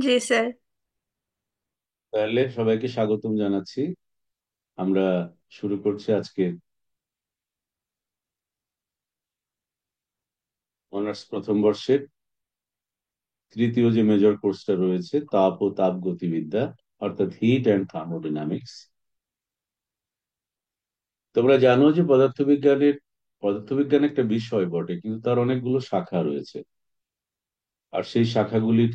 জি sir. তাহলে সবাইকে স্বাগতম জানাচ্ছি। আমরা শুরু করছি আজকে অনার্স প্রথম বর্ষের তৃতীয় যে মেজর কোর্সটা রয়েছে, তাপ ও তাপ গতিবিদ্যা, অর্থাৎ হিট অ্যান্ড থার্মোডাইনামিক্স। তোমরা জানো যে পদার্থবিজ্ঞান একটা বিষয় বটে, কিন্তু তার অনেকগুলো শাখা রয়েছে। আর সেই শাখাগুলির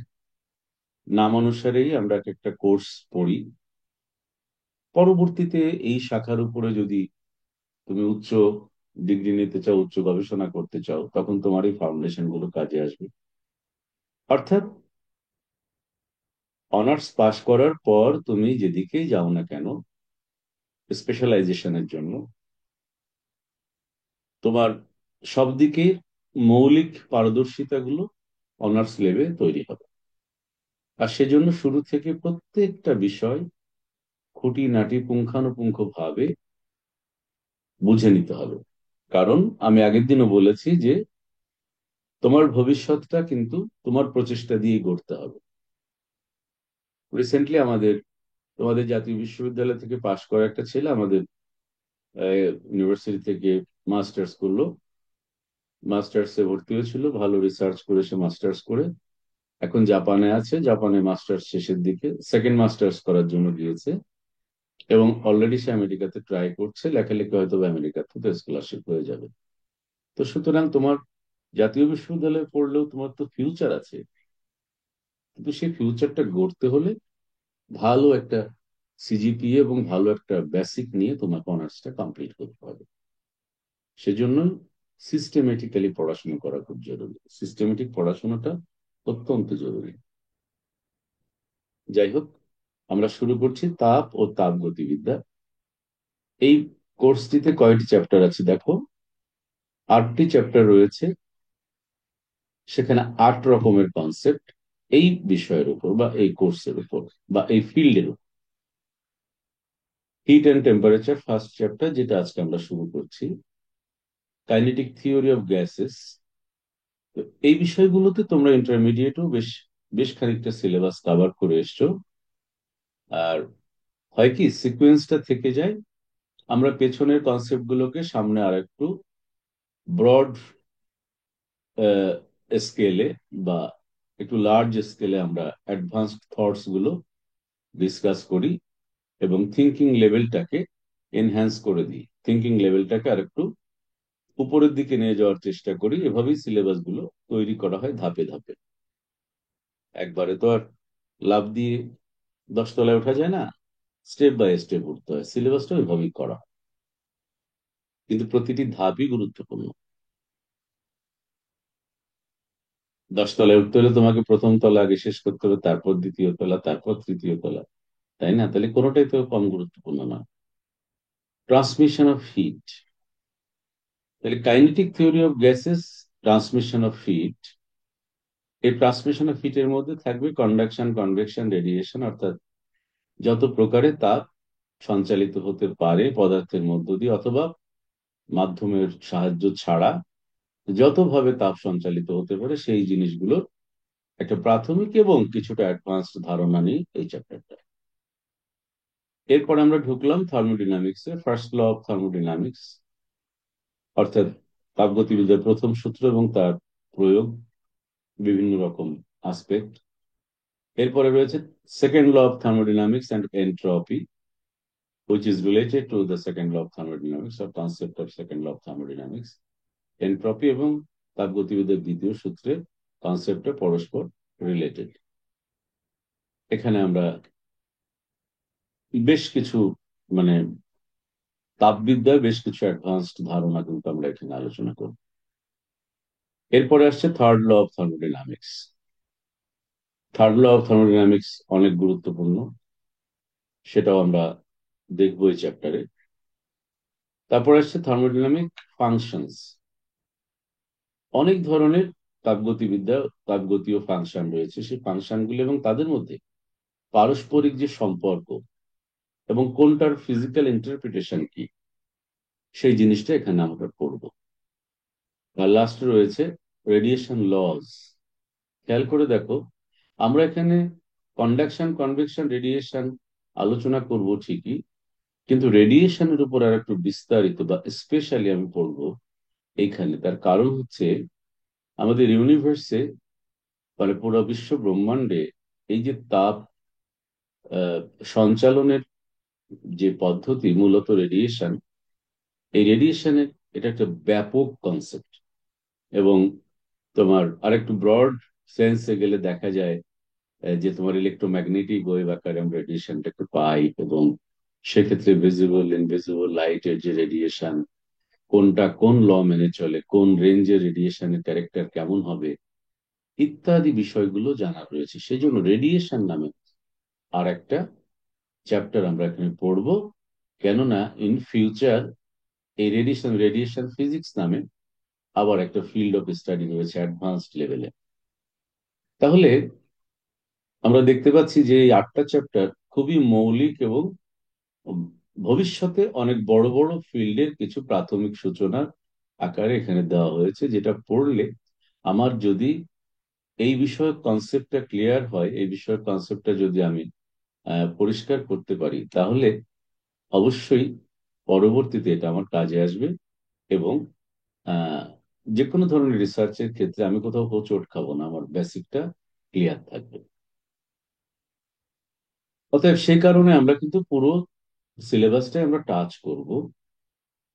নাম অনুসারেই আমরা এক একটা কোর্স পড়ি। পরবর্তীতে এই শাখার উপরে যদি তুমি উচ্চ ডিগ্রি নিতে চাও, উচ্চ গবেষণা করতে চাও, তখন তোমার এই ফাউন্ডেশন গুলো কাজে আসবে। অর্থাৎ অনার্স পাশ করার পর তুমি যেদিকেই যাও না কেন স্পেশালাইজেশনের জন্য, তোমার সব দিকে মৌলিক পারদর্শিতাগুলো অনার্স লেভে তৈরি হবে। আর সেজন্য শুরু থেকে প্রত্যেকটা বিষয় খুঁটিনাটি পুঙ্খানুপুঙ্খ ভাবে বুঝে নিতে হবে। কারণ আমি আগের দিনও বলেছি যে তোমার ভবিষ্যৎটা কিন্তু তোমার প্রচেষ্টা দিয়ে গড়তে হবে। রিসেন্টলি তোমাদের জাতীয় বিশ্ববিদ্যালয় থেকে পাশ করা একটা ছেলে আমাদের ইউনিভার্সিটি থেকে মাস্টার্স করলো। মাস্টার্সে ভর্তি হয়েছিল, ভালো রিসার্চ করে সে মাস্টার্স করে এখন জাপানে আছে। জাপানে মাস্টার্স শেষের দিকে সেকেন্ড মাস্টার্স করার জন্য গিয়েছে, এবং অলরেডি সে আমেরিকাতে ট্রাই করছে। লেখালেখি হয়তো বা আমেরিকা থেকে স্কলারশিপ হয়ে যাবে। তো সুতরাং তোমার জাতীয় বিশ্ববিদ্যালয়ে পড়লেও তোমার তো ফিউচার আছে, কিন্তু সেই ফিউচারটা গড়তে হলে ভালো একটা সিজিপিএ এবং ভালো একটা বেসিক নিয়ে তোমাকে অনার্সটা কমপ্লিট করতে হবে। সেজন্য সিস্টেমেটিক্যালি পড়াশোনা করা খুব জরুরি। সিস্টেমেটিক পড়াশোনাটা অত্যন্ত জরুরি। যাই হোক, আমরা শুরু করছি তাপ ও তাপ গতিবিদ্যা। এই কোর্সটিতে কয়টি চ্যাপ্টার আছে দেখো, 8টি চ্যাপ্টার রয়েছে। সেখানে 8 রকমের কনসেপ্ট এই বিষয়ের উপর বা এই কোর্সের উপর বা এই ফিল্ডের উপর। Heat and temperature first chapter, যেটা আজকে আমরা শুরু করছি। Kinetic theory of gases. এই বিষয়গুলোতে তোমরা ইন্টারমিডিয়েটও বেশ বেশ খানিকটা সিলেবাস কভার করে এসছো। আর হয় কি, সিকোয়েন্সটা থেকে যায়। আমরা পেছনের কনসেপ্ট গুলোকে সামনে আর একটু ব্রড স্কেলে বা একটু লার্জ স্কেলে আমরা অ্যাডভান্সড থটস গুলো ডিসকাস করি, এবং থিঙ্কিং লেভেলটাকে এনহ্যান্স করে দিই। থিঙ্কিং লেভেলটাকে আর একটু উপরের দিকে নিয়ে যাওয়ার চেষ্টা করি। এভাবেই সিলেবাস গুলো তৈরি করা হয় ধাপে ধাপে। একবারে তো আর লাফ দিয়ে 10 তলায় ওঠা যায় না, স্টেপ বাই স্টেপ উঠতে হয়। সিলেবাসটা ওইভাবেই করা হয়, কিন্তু প্রতিটি ধাপই গুরুত্বপূর্ণ। 10 তলায় উঠতে হলে তোমাকে প্রথম তলা আগে শেষ করতে হবে, তারপর দ্বিতীয় তলা, তারপর তৃতীয় তলা, তাই না? তাহলে কোনোটাই তো কম গুরুত্বপূর্ণ না। Transmission of heat. তাহলে kinetic theory of gases, transmission of heat. এই ট্রান্সমিশন অফ হিটের মধ্যে থাকবে কন্ডাকশন, কনভেকশন, রেডিয়েশন, অর্থাৎ যত প্রকারে তাপ সঞ্চালিত হতে পারে পদার্থের মধ্য দিয়ে অথবা মাধ্যমের সাহায্য ছাড়া, যতভাবে তাপ সঞ্চালিত হতে পারে সেই জিনিসগুলোর একটা প্রাথমিক এবং কিছুটা অ্যাডভান্সড ধারণা নিয়ে এই চ্যাপ্টারটা। এরপর আমরা ঢুকলাম থার্মোডিনামিক্স এ। ফার্স্ট ল অফ থার্মোডিনামিক্স, অর্থাৎ তাপগতিবিদ্যার প্রথম সূত্র এবং তার প্রয়োগ, বিভিন্ন রকম আসপেক্ট। এরপরে রয়েছে second law of thermodynamics and entropy, which is related to the second law of thermodynamics or concept of second law of thermodynamics. Entropy এবং তাপগতিবিদ্যার দ্বিতীয় সূত্রের কনসেপ্টে পরস্পর রিলেটেড। এখানে আমরা বেশ কিছু মানে তাপবিদ্যার বেশ কিছু অ্যাডভান্সড ধারণা কিন্তু আমরা এখানে আলোচনা করব। এরপরে আসছে third law of thermodynamics. Third law of thermodynamics অনেক গুরুত্বপূর্ণ, সেটাও আমরা দেখবো এই চ্যাপ্টারে। তারপর আসছে থার্মোডাইনামিক ফাংশনস। অনেক ধরনের তাপগতিবিদ্যা, তাপগতীয় ফাংশন রয়েছে। সেই ফাংশনগুলো এবং তাদের মধ্যে পারস্পরিক যে সম্পর্ক এবং কোনটার ফিজিক্যাল ইন্টারপ্রিটেশন কি, সেই জিনিসটা এখানে আমরা পড়বো। আর লাস্টে রয়েছে রেডিয়েশন লজ। খেয়াল করে দেখো, আমরা এখানে কন্ডাকশন, কনভেকশন, রেডিয়েশন আলোচনা করব ঠিকই, কিন্তু রেডিয়েশনের উপর আর একটু বিস্তারিত বা স্পেশালি আমি পড়বো এইখানে। তার কারণ হচ্ছে আমাদের ইউনিভার্সে, মানে পুরো বিশ্ব ব্রহ্মাণ্ডে এই যে তাপ আহ, সঞ্চালনের যে পদ্ধতি, মূলত রেডিয়েশন, এই রেডিয়েশনের এটা একটা ব্যাপক কনসেপ্ট। এবং তোমার আরেকটু ব্রড সেন্সে গেলে দেখা যায় যে তোমার ইলেকট্রোম্যাগনেটিক ওয়েভ আকারে আমরা রেডিয়েশনটাকে পাই, এবং সেক্ষেত্রে ভিজিবল ইনভিজিবল লাইটের যে রেডিয়েশন, কোনটা কোন ল মেনে চলে, কোন রেঞ্জের রেডিয়েশনের ক্যারেক্টার কেমন হবে, ইত্যাদি বিষয়গুলো জানা রয়েছে। সেই জন্য রেডিয়েশন নামে আর একটা চ্যাপ্টার আমরা এখানে পড়বো। কেননা ইন ফিউচার এই রেডিয়েশন রেডিয়েশন ফিজিক্স নামে আবার একটা ফিল্ড অফ স্টাডি রয়েছে অ্যাডভান্সড লেভেলে। তাহলে আমরা দেখতে পাচ্ছি যে এই 8টা চ্যাপ্টার খুবই মৌলিক, এবং ভবিষ্যতে অনেক বড় বড় ফিল্ডের কিছু প্রাথমিক সূচনার আকারে এখানে দেওয়া হয়েছে, যেটা পড়লে আমার যদি এই বিষয়ক কনসেপ্টটা ক্লিয়ার হয়, এই বিষয়ক কনসেপ্টটা যদি আমি পরিষ্কার করতে পারি, তাহলে অবশ্যই পরবর্তীতে এটা আমার কাজে আসবে। এবং আহ, যে কোনো ধরনের রিসার্চের ক্ষেত্রে আমি কোথাও হোঁচট খাবো না, আমার বেসিকটা ক্লিয়ার থাকবে। অতএব সেই কারণে আমরা কিন্তু পুরো সিলেবাসটাই আমরা টাচ করব,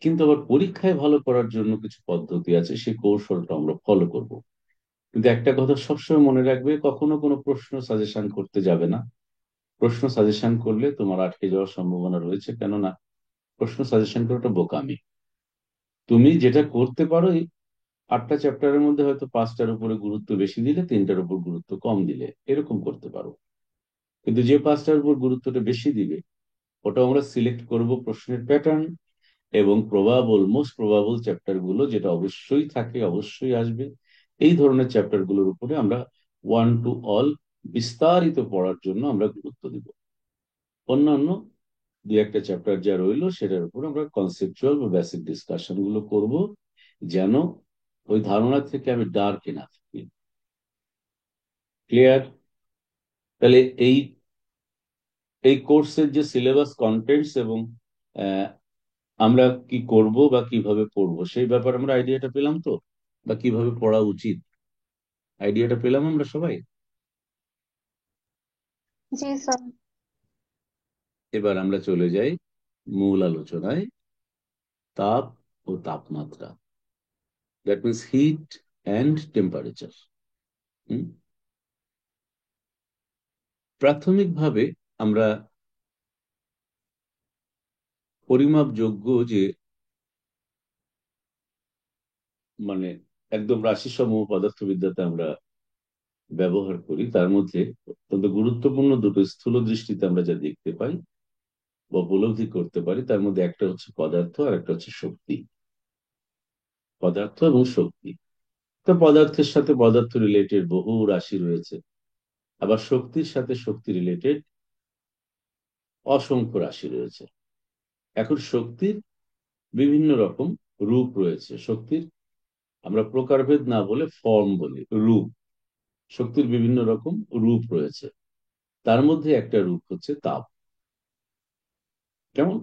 কিন্তু আবার পরীক্ষায় ভালো করার জন্য কিছু পদ্ধতি আছে, সেই কৌশলটা আমরা ফলো করব। কিন্তু একটা কথা সবসময় মনে রাখবে, কখনো কোনো প্রশ্ন সাজেশন করতে যাবে না। প্রশ্ন সাজেশন করলে তোমার আটকে যাওয়ার সম্ভাবনা রয়েছে, কেননা প্রশ্ন সাজেশন করাটা বোকামি। তুমি যেটা করতে পারো, এই 8টা চ্যাপ্টারের মধ্যে হয়তো 5টার উপরে গুরুত্ব বেশি দিলে, 3টার উপর গুরুত্ব কম দিলে, এরকম করতে পারো। কিন্তু যে 5টার উপর গুরুত্বটা বেশি দিবে, ওটা আমরা সিলেক্ট করব প্রশ্নের প্যাটার্ন, এবং প্রবাবল মোস্ট প্রবাবল চ্যাপ্টার গুলো যেটা অবশ্যই থাকে, অবশ্যই আসবে, এই ধরনের চ্যাপ্টার গুলোর উপরে আমরা ওয়ান টু অল বিস্তারিত পড়ার জন্য আমরা গুরুত্ব দিব। অন্যান্য দুই একটা চ্যাপ্টার যা রইলো সেটার উপর আমরা কনসেপচুয়াল বা বেসিক ডিসকাশন গুলো করব, যেন ওই ধারণা থেকে আমি ডার্ক না থাকি। ক্লিয়ার? তাহলে এই এই কোর্সের যে সিলেবাস কন্টেন্টস এবং আহ, আমরা কি করব বা কিভাবে পড়বো সেই ব্যাপারে আমরা আইডিয়াটা পেলাম তো, বা কিভাবে পড়া উচিত আইডিয়াটা পেলাম আমরা সবাই। জি স্যার। এবার আমরা চলে যাই মূল আলোচনায়। তাপ ও তাপমাত্রা, that means heat and temperature. প্রাথমিকভাবে আমরা পরিমাপযোগ্য যে, মানে একদম রাশিসমূহ পদার্থবিদ্যাতে আমরা ব্যবহার করি, তার মধ্যে অত্যন্ত গুরুত্বপূর্ণ দুটো স্থূল দৃষ্টিতে আমরা যা দেখতে পাই বা উপলব্ধি করতে পারি, তার মধ্যে একটা হচ্ছে পদার্থ আর একটা হচ্ছে শক্তি। পদার্থ এবং শক্তি। তো পদার্থের সাথে পদার্থ রিলেটেড বহু রাশি রয়েছে, আবার শক্তির সাথে শক্তি রিলেটেড অসংখ্য রাশি রয়েছে। এখন শক্তির বিভিন্ন রকম রূপ রয়েছে। শক্তির আমরা প্রকারভেদ না বলে ফর্ম বলি, রূপ। শক্তির বিভিন্ন রকম রূপ রয়েছে, তার মধ্যে একটা রূপ হচ্ছে তাপ। কেমন?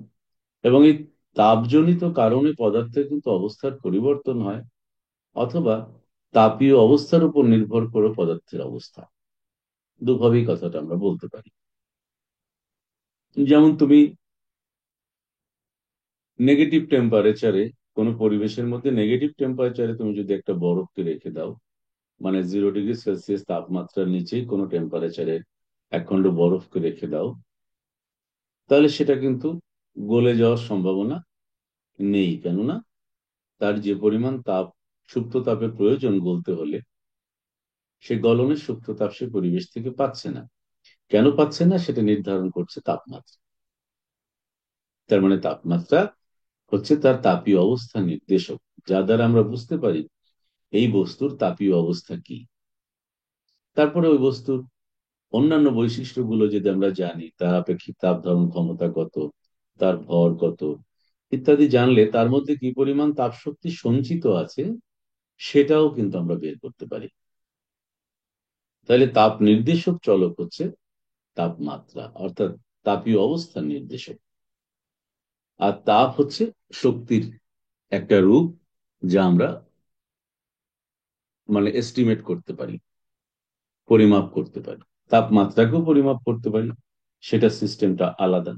এবং এই তাপজনিত কারণে পদার্থের কিন্তু অবস্থার পরিবর্তন হয়, অথবা তাপীয় অবস্থার উপর নির্ভর করে পদার্থের অবস্থা। দুভাবেই কথাটা আমরা বলতে পারি। যেমন তুমি নেগেটিভ টেম্পারেচারে, কোনো পরিবেশের মধ্যে নেগেটিভ টেম্পারেচারে তুমি যদি একটা বরফকে রেখে দাও, মানে 0 ডিগ্রি সেলসিয়াস তাপমাত্রার নিচেই কোনো টেম্পারেচারে এক খণ্ড বরফকে রেখে দাও, তাহলে সেটা কিন্তু গলে যাওয়ার সম্ভাবনা নেই। কেননা তার যে পরিমাণ তাপ, সুপ্ত তাপের প্রয়োজন গলতে হলে, সে গলনের সুপ্ত তাপ সে পরিবেশ থেকে পাচ্ছে না। কেন পাচ্ছে না সেটা নির্ধারণ করছে তাপমাত্রা। তার মানে তাপমাত্রা হচ্ছে তার তাপীয় অবস্থা নির্দেশক, যা দ্বারা আমরা বুঝতে পারি এই বস্তুর তাপীয় অবস্থা কি। তারপরে ওই বস্তুর অন্যান্য বৈশিষ্ট্যগুলো যদি আমরা জানি, তার আপেক্ষিক তাপ ধারণ ক্ষমতা কত, তার ভর কত, ইত্যাদি জানলে তার মধ্যে কি পরিমাণ তাপ শক্তি সঞ্চিত আছে সেটাও কিন্তু আমরা বের করতে পারি। তাহলে তাপ নির্দেশক চলক হচ্ছে তাপমাত্রা অর্থাৎ তাপীয় অবস্থার নির্দেশক। আর তাপ হচ্ছে শক্তির একটা রূপ, যা আমরা মানে এস্টিমেট করতে পারি, পরিমাপ করতে পারি। তাপমাত্রাকেও পরিমাপ করতে পারি, সেটা সিস্টেমটা আলাদা।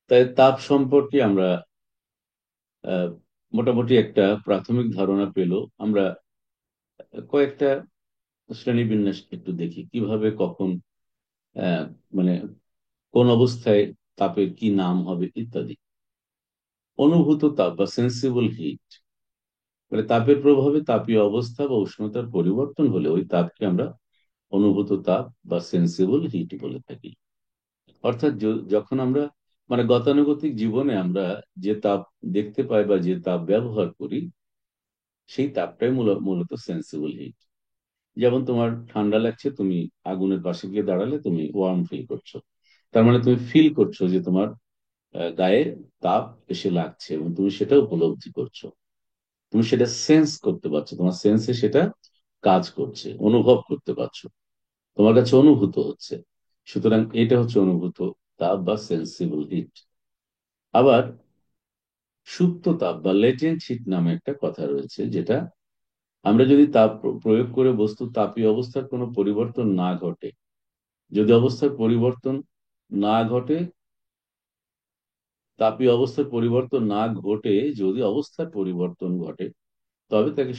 তাই তাপ সম্পর্কে আমরা আহ, মোটামুটি একটা প্রাথমিক ধারণা পেলো। আমরা কয়েকটা শ্রেণীবিন্যাস একটু দেখি, কিভাবে কখন আহ, মানে কোন অবস্থায় তাপের কি নাম হবে ইত্যাদি। অনুভূত তাপ বা সেন্সিবল হিট, মানে তাপের প্রভাবে তাপীয় অবস্থা বা উষ্ণতার পরিবর্তন হলে ওই তাপকে আমরা অনুভূত তাপ বা সেন্সিবল হিট বলে থাকি। অর্থাৎ যখন আমরা মানে গতানুগতিক জীবনে আমরা যে তাপ দেখতে পাই বা যে তাপ ব্যবহার করি, সেই তাপটাই মূলত সেন্সিবল হিট। যেমন তোমার ঠান্ডা লাগছে, তুমি আগুনের পাশে গিয়ে দাঁড়ালে তুমি ওয়ার্ম ফিল করছো। তার মানে তুমি ফিল করছো যে তোমার গায়ে তাপ এসে লাগছে, এবং তুমি সেটা উপলব্ধি করছো। তুমি সেটা সেন্স করতে পারছো, তোমার সেন্সে সেটা কাজ করছে, অনুভব করতে পারছো, তোমার কাছে অনুভূত হচ্ছে। সুতরাং এটা হচ্ছে অনুভূত তাপ বা সেন্সিবল হিট। আবার সুপ্ত তাপ বা লেটেন্ট হিট নামে একটা কথা রয়েছে, যেটা আমরা যদি তাপ প্রয়োগ করে বস্তুর তাপীয় অবস্থার কোনো পরিবর্তন না ঘটে, যদি অবস্থার পরিবর্তন না ঘটে, তাপীয় অবস্থার পরিবর্তন না ঘটে যদি অবস্থার পরিবর্তন ঘটে, তবে তাকে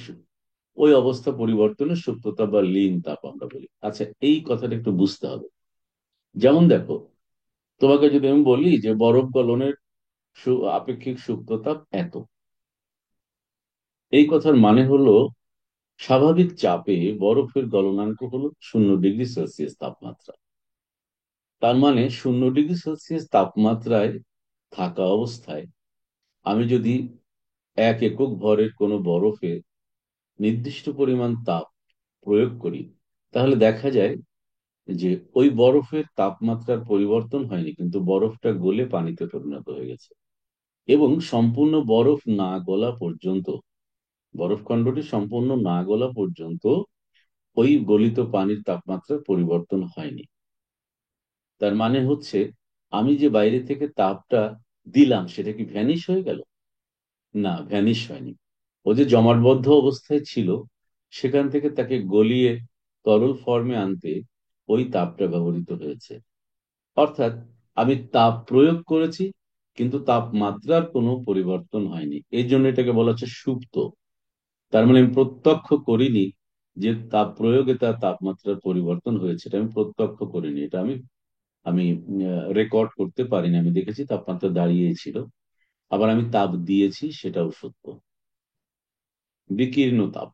ওই অবস্থা পরিবর্তনের সুপ্ততাপ বা লীন তাপ আমরা বলি। আচ্ছা, এই কথাটা একটু বুঝতে হবে। যেমন দেখো, তোমাকে যদি আমি বলি যে বরফ গলনের আপেক্ষিক সুপ্ততাপ এত, এই কথার মানে হলো স্বাভাবিক চাপে বরফের গলনাঙ্ক হলো 0 ডিগ্রি সেলসিয়াস তাপমাত্রা। তার মানে 0 ডিগ্রি সেলসিয়াস তাপমাত্রায় থাকা অবস্থায় আমি যদি 1 একক ভরের কোনো বরফে নির্দিষ্ট পরিমাণ তাপ প্রয়োগ করি, তাহলে দেখা যায় যে ওই বরফের তাপমাত্রার পরিবর্তন হয়নি, কিন্তু বরফটা গলে পানিতে পরিণত হয়ে গেছে। এবং সম্পূর্ণ বরফ না গলা পর্যন্ত, বরফখণ্ডটি সম্পূর্ণ না গলা পর্যন্ত ওই গলিত পানির তাপমাত্রার পরিবর্তন হয়নি। তার মানে হচ্ছে, আমি যে বাইরে থেকে তাপটা দিলাম সেটা কি ভ্যানিশ হয়ে গেল? না, ভ্যানিশ হয়নি। ও যে জমাটবদ্ধ অবস্থায় ছিল, সেখান থেকে তাকে গলিয়ে তরল ফর্মে আনতে ওই তাপটা ব্যবহৃত হয়েছে। অর্থাৎ আমি তাপ প্রয়োগ করেছি, কিন্তু তাপমাত্রার কোনো পরিবর্তন হয়নি, এই জন্য এটাকে বলা হচ্ছে সুপ্ত। তার মানে আমি প্রত্যক্ষ করিনি যে তাপ প্রয়োগে তার তাপমাত্রার পরিবর্তন হয়েছে, এটা আমি প্রত্যক্ষ করিনি, এটা আমি আমি রেকর্ড করতে পারিনি। আমি দেখেছি তাপমাত্রা দাঁড়িয়েই ছিল। আবার আমি তাপ দিয়েছি, সেটাও সত্য। বিকীর্ণ তাপ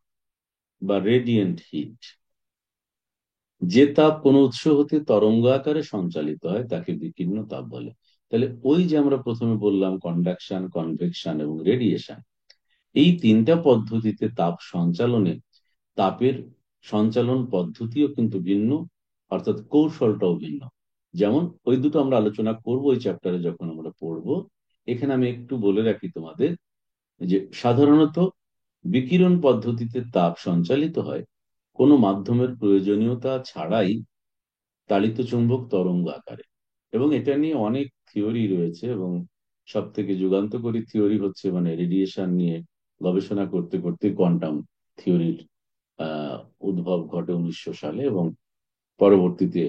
বা রেডিয়েন্ট হিট, যে তাপ কোনো উৎস হতে তরঙ্গ আকারে সঞ্চালিত হয় তাকে বিকীর্ণ তাপ বলে। তাহলে ওই যে আমরা প্রথমে বললাম কন্ডাকশন, কনভেকশন এবং রেডিয়েশন, এই তিনটা পদ্ধতিতে তাপ সঞ্চালনে তাপের সঞ্চালন পদ্ধতিও কিন্তু ভিন্ন, অর্থাৎ কৌশলটাও ভিন্ন। যেমন ওই দুটো আমরা আলোচনা করব ওই চ্যাপ্টারে যখন আমরা পড়বো। এখানে আমি একটু বলে রাখি তোমাদের যে সাধারণত বিকিরণ পদ্ধতিতে তাপ সঞ্চালিত হয় কোনো মাধ্যমের প্রয়োজনীয়তা ছাড়াই তাড়িত চুম্বক তরঙ্গ আকারে। এবং এটা নিয়ে অনেক থিওরি রয়েছে, এবং সব থেকে যুগান্তকারী থিওরি হচ্ছে মানে রেডিয়েশন নিয়ে গবেষণা করতে করতে কোয়ান্টাম থিওরির আহ উদ্ভব ঘটে 1900 সালে, এবং পরবর্তীতে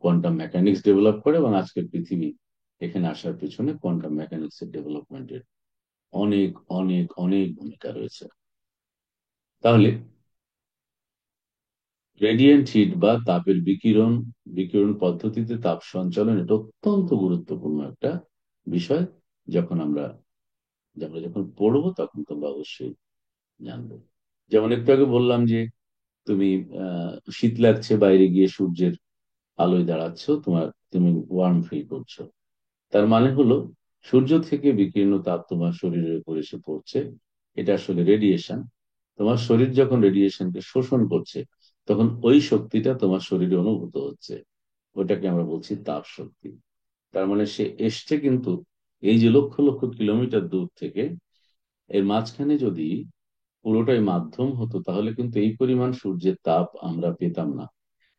কোয়ান্টাম মেকানিক্স ডেভেলপ করে, এবং আজকের পৃথিবী এখানে আসার পেছনে কোয়ান্টাম মেকানিক্স এর ডেভেলপমেন্টের অনেক অনেক অনেক ভূমিকা রয়েছে। তাহলে রেডিয়েন্ট হিট বা তাপের বিকিরণ, বিকিরণ পদ্ধতিতে তাপ সঞ্চালন, এটা অত্যন্ত গুরুত্বপূর্ণ একটা বিষয়। যখন আমরা আমরা যখন পড়বো তখন তোমরা অবশ্যই জানবে। যেমন একটু আগে বললাম যে তুমি শীত লাগছে, বাইরে গিয়ে সূর্যের আলোয় দাঁড়াচ্ছ, তুমি ওয়ার্ম ফিল করছো। তার মানে হলো সূর্য থেকে বিকিরণ তাপ তোমার শরীরের উপর এসে পড়ছে, এটা আসলে রেডিয়েশন। তোমার শরীর যখন রেডিয়েশনকে শোষণ করছে, তখন ওই শক্তিটা তোমার শরীরে অনুভূত হচ্ছে, ওটাকে আমরা বলছি তাপ শক্তি। তার মানে সে এসছে কিন্তু এই যে লক্ষ লক্ষ কিলোমিটার দূর থেকে, এর মাঝখানে যদি পুরোটাই মাধ্যম হতো, তাহলে কিন্তু এই পরিমাণ সূর্যের তাপ আমরা পেতাম না।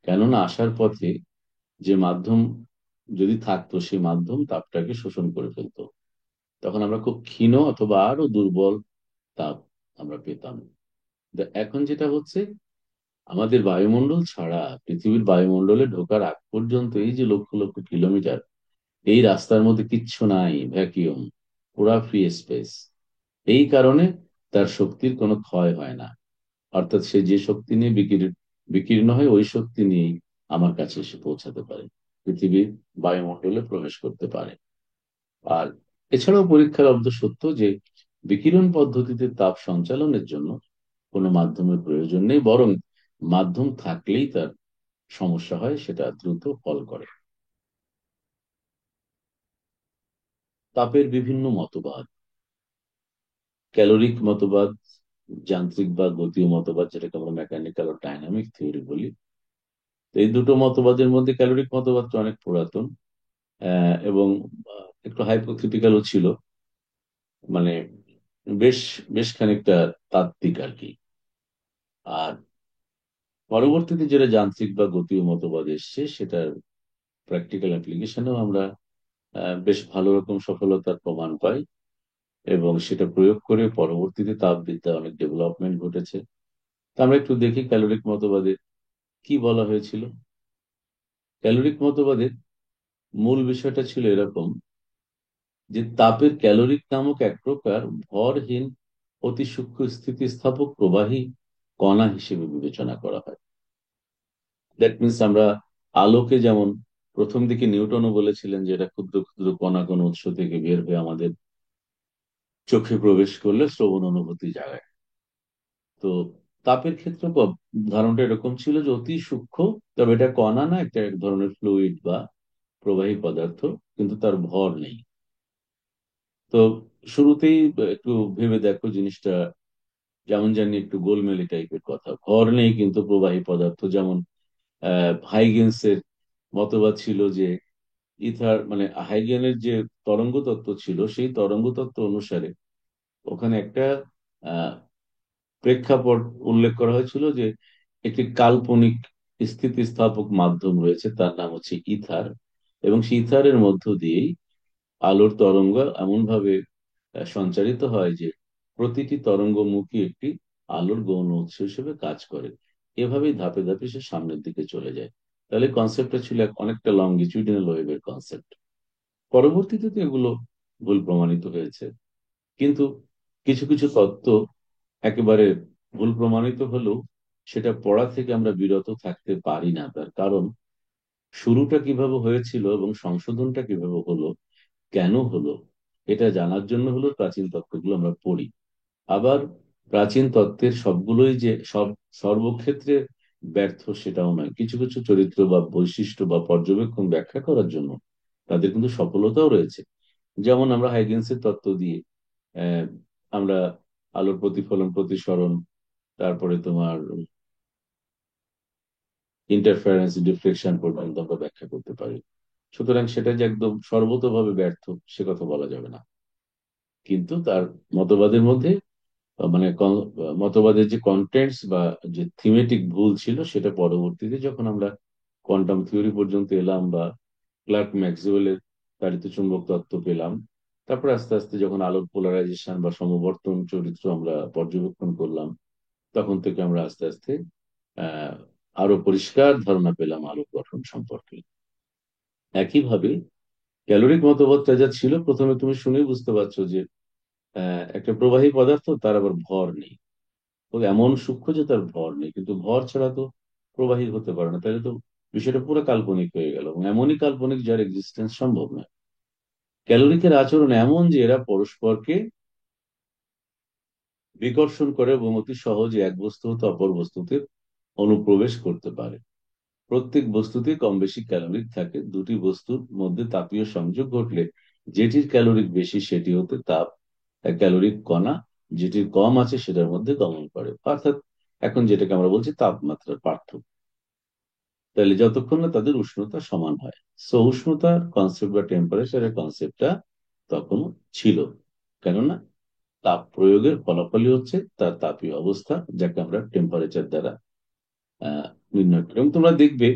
কেননা আসার পথে যে মাধ্যম যদি থাকতো সেই মাধ্যম তাপটাকে শোষণ করে ফেলতো। তখন আমরা খুব ক্ষীণ অথবা আরো দুর্বল তাপ আমরা পেতাম। এখন যেটা হচ্ছে, আমাদের বায়ুমণ্ডল ছাড়া পৃথিবীর বায়ুমণ্ডলে ঢোকার আগ পর্যন্ত এই যে লক্ষ লক্ষ কিলোমিটার, এই রাস্তার মধ্যে কিচ্ছু নাই, ভ্যাকিউম, পুরা ফ্রি স্পেস। এই কারণে তার শক্তির কোনো ক্ষয় হয় না। অর্থাৎ সে যে শক্তি নিয়ে বিকীর্ণ হয় ওই শক্তি নিয়েই আমার কাছে এসে পৌঁছাতে পারে, পৃথিবীর বায়ুমণ্ডলে প্রবেশ করতে পারে। আর এছাড়াও পরীক্ষার অব্দ সত্য যে বিকিরণ পদ্ধতিতে তাপ সঞ্চালনের জন্য কোনো মাধ্যমের প্রয়োজন নেই, বরং মাধ্যম থাকলেই তার সমস্যা হয়, সেটা দ্রুত ফল করে। তাপের বিভিন্ন মতবাদ, ক্যালোরিক মতবাদ, যান্ত্রিক বা গতীয় মতবাদ, যেটাকে আমরা মেকানিক্যাল ও ডাইনামিক থিওরি বলি। তো এই দুটো মতবাদের মধ্যে ক্যালোরিক মতবাদটা অনেক পুরাতন, এবং একটু হাইপোথেটিক্যালও ছিল, মানে বেশ বেশ খানিকটা তাত্ত্বিক আর কি। আর পরবর্তীতে যেটা যান্ত্রিক বা গতীয় মতবাদ এসছে, সেটার প্র্যাকটিক্যাল অ্যাপ্লিকেশনেও আমরা বেশ ভালো রকম সফলতার প্রমাণ পাই, এবং সেটা প্রয়োগ করে পরবর্তীতে তাপবিদ্যা অনেক ডেভেলপমেন্ট ঘটেছে। তা আমরা একটু দেখি ক্যালোরিক মতবাদে কি বলা হয়েছিল। ক্যালোরিক মতবাদের মূল বিষয়টা ছিল এরকম, যে তাপের ক্যালোরিক নামক এক প্রকার ভরহীন অতি সূক্ষ্ম স্থিতিস্থাপক প্রবাহী কণা হিসেবে বিবেচনা করা হয়। দ্যাট মিনস আমরা আলোকে যেমন প্রথম দিকে নিউটনও বলেছিলেন যে এটা ক্ষুদ্র ক্ষুদ্র কণা কোনো উৎস থেকে বের হয়ে আমাদের চোখে প্রবেশ করলে শ্রবণ অনুভূতি জাগায়। তো তাপের ক্ষেত্রে ধারণাটা এরকম ছিল যে অতি সূক্ষ্ম, তবে এটা কণা না, একটা এক ধরনের ফ্লুইড বা প্রবাহী পদার্থ, কিন্তু তার ভর নেই। তো শুরুতেই একটু ভেবে দেখো জিনিসটা, যেমন জানি একটু গোলমেলে টাইপের কথা, ভর নেই কিন্তু প্রবাহী পদার্থ। যেমন হাইগেন্সের মতবাদ ছিল যে ইথার, মানে হাইগেনের যে তরঙ্গ তত্ত্ব ছিল, সেই তরঙ্গ তত্ত্ব অনুসারে ওখানে একটা আহ প্রেক্ষাপট উল্লেখ করা হয়েছিল যে একটি কাল্পনিক স্থিতিস্থাপক মাধ্যম রয়েছে, তার নাম হচ্ছে ইথার। এবং সেই ইথারের মধ্য দিয়েই আলোর তরঙ্গ এমন ভাবে সঞ্চারিত হয় যে প্রতিটি তরঙ্গমুখী একটি আলোর গৌণ উৎস হিসেবে কাজ করে। এভাবেই ধাপে ধাপে সে সামনের দিকে চলে যায়। তাহলে কনসেপ্টটা ছিল অনেকটা লঙ্গিটিউডিনাল ওয়েভের কনসেপ্ট। পরবর্তীতে তো এগুলো ভুল প্রমাণিত হয়েছে, কিন্তু কিছু কিছু তত্ত্ব একেবারে ভুল প্রমাণিত হলেও সেটা পড়া থেকে আমরা বিরত থাকতে পারি না। তার কারণ শুরুটা কিভাবে হয়েছিল এবং সংশোধনটা কিভাবে হলো, কেন হলো, এটা জানার জন্য হলো প্রাচীন তত্ত্বগুলো আমরা পড়ি। আবার প্রাচীন তত্ত্বের সবগুলোই যে সর্বক্ষেত্রে ব্যর্থ সেটাও নয়। কিছু কিছু চরিত্র বা বৈশিষ্ট্য বা পর্যবেক্ষণ ব্যাখ্যা করার জন্য তাদের কিন্তু সফলতাও রয়েছে। যেমন আমরা হাইগেন্সের তত্ত্ব দিয়ে আহ, আমরা আলোর প্রতিফলন প্রতিসরণ, তারপরে তোমার ইন্টারফারেন্স ডিফ্লেকশন পর্যন্ত আমরা ব্যাখ্যা করতে পারি। সুতরাং সেটা যে একদম সর্বতোভাবে ব্যর্থ সে কথা বলা যাবে না। কিন্তু তার মতবাদের মধ্যে মানে মতবাদের যে কন্টেন্টস বা যে থিমেটিক ভুল ছিল, সেটা পরবর্তীতে যখন আমরা কোয়ান্টাম থিওরি পর্যন্ত এলাম বা ক্লার্ক ম্যাক্সওয়েলের তাড়িত চুম্বক তত্ত্ব পেলাম, তারপর আস্তে আস্তে যখন আলোর পোলারাইজেশন বা সমবর্তন চরিত্র আমরা পর্যবেক্ষণ করলাম, তখন থেকে আমরা আস্তে আস্তে আহ আরো পরিষ্কার ধারণা পেলাম আলোক গঠন সম্পর্কে। একইভাবে ক্যালোরিক মতবাদটা যা ছিল, প্রথমে তুমি শুনেই বুঝতে পারছো যে একটা প্রবাহী পদার্থ, তার আবার ভর নেই। ও এমন সূক্ষ্ম যে তার ভর নেই, কিন্তু ভর ছাড়া তো প্রবাহী হতে পারে না। তাহলে তো বিষয়টা পুরো কাল্পনিক হয়ে গেল, এবং এমনই কাল্পনিক যার এক্সিস্টেন্স সম্ভব নয়। ক্যালোরিকের আচরণ এমন যে এরা পরস্পরকে বিকর্ষণ করে এবং অতি সহজে এক বস্তু হতে অপর বস্তুতে অনুপ্রবেশ করতে পারে। প্রত্যেক বস্তুতেই কম বেশি ক্যালোরিক থাকে। দুটি বস্তুর মধ্যে তাপীয় সংযোগ ঘটলে যেটির ক্যালোরিক বেশি সেটি হতে তাপ ক্যালোরিক কণা, যেটির কম আছে সেটার মধ্যে গমন করে। অর্থাৎ এখন যেটাকে আমরা বলছি তাপমাত্রার পার্থক্য। তাহলে যতক্ষণ না তাদের উষ্ণতা সমান হয়, সো উষ্ণতার কনসেপ্ট বা টেম্পারেচারের কনসেপ্টটা তখন ছিল। কেননা তাপ প্রয়োগের ফলাফলই হচ্ছে তার তাপীয় অবস্থা, যাকে আমরা টেম্পারেচার দ্বারা নির্ণয় করে। এবং তোমরা দেখবে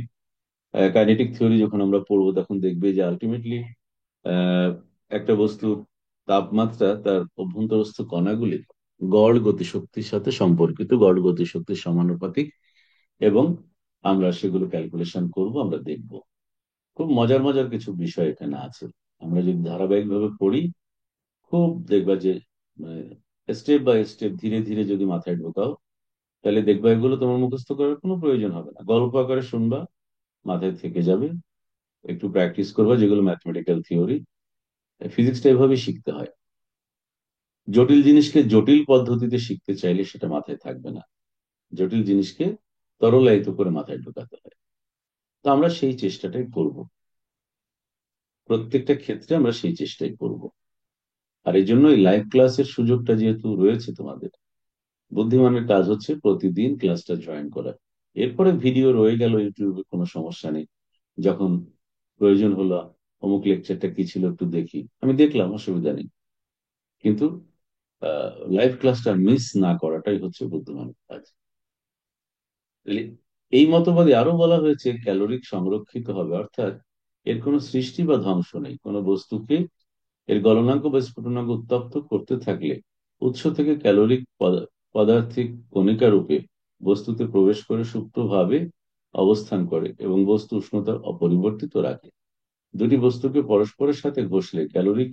কাইনেটিক থিওরি যখন আমরা পড়বো তখন দেখবে যে আলটিমেটলি একটা বস্তুর তাপমাত্রা তার অভ্যন্তরস্থ কণাগুলির গড় গতিশক্তির সাথে সম্পর্কিত, গড় গতিশক্তির সমানুপাতিক। এবং আমরা সেগুলো ক্যালকুলেশন করব, আমরা দেখব। খুব মজার মজার কিছু বিষয় এখানে আছে। আমরা যদি ধারাবাহিকভাবে পড়ি, খুব দেখবা যে স্টেপ বাই স্টেপ ধীরে ধীরে যদি মাথায় ঢোকাও, তাহলে দেখবা এগুলো তোমার মুখস্থ করার কোনো প্রয়োজন হবে না, গল্প আকারে শুনবা, মাথায় থেকে যাবে। একটু প্র্যাকটিস করবা, যেগুলো ম্যাথমেটিক্যাল থিওরি। ফিজিক্সটা এভাবেই শিখতে হয়। জটিল জিনিসকে জটিল পদ্ধতিতে শিখতে চাইলে সেটা মাথায় থাকবে না, জটিল জিনিসকে তরলায়িত করে মাথায় ঢোকাতে হয়। তো আমরা সেই চেষ্টাটাই করব, প্রত্যেকটা ক্ষেত্রে আমরা সেই চেষ্টাই করব। আর এই জন্য এই লাইভ ক্লাসের সুযোগটা যেহেতু রয়েছে তোমাদের, বুদ্ধিমানের কাজ হচ্ছে প্রতিদিন ক্লাসটা জয়েন করা। এরপরে ভিডিও রয়ে গেল ইউটিউবে, কোনো সমস্যা নেই। যখন প্রয়োজন হলো অমুক লেকচারটা কি ছিল একটু দেখি, আমি দেখলাম, অসুবিধা নেই। কিন্তু লাইভ ক্লাসটা মিস না করাটাই হচ্ছে বুদ্ধিমানের কাজ। তাহলে এই মতবাদে আরো বলা হয়েছে ক্যালোরিক সংরক্ষিত হবে, অর্থাৎ এর কোনো সৃষ্টি বা ধ্বংস নেই। কোনো বস্তুকে এর গলনাঙ্ক বা স্ফুটনাঙ্ক উত্তপ্ত করতে থাকলে উৎস থেকে ক্যালোরিক পদার্থিক কণিকা রূপে বস্তুতে প্রবেশ করে সুপ্তভাবে অবস্থান করে এবং বস্তু উষ্ণতা অপরিবর্তিত রাখে। দুটি বস্তুকে পরস্পরের সাথে ঘষলে ক্যালোরি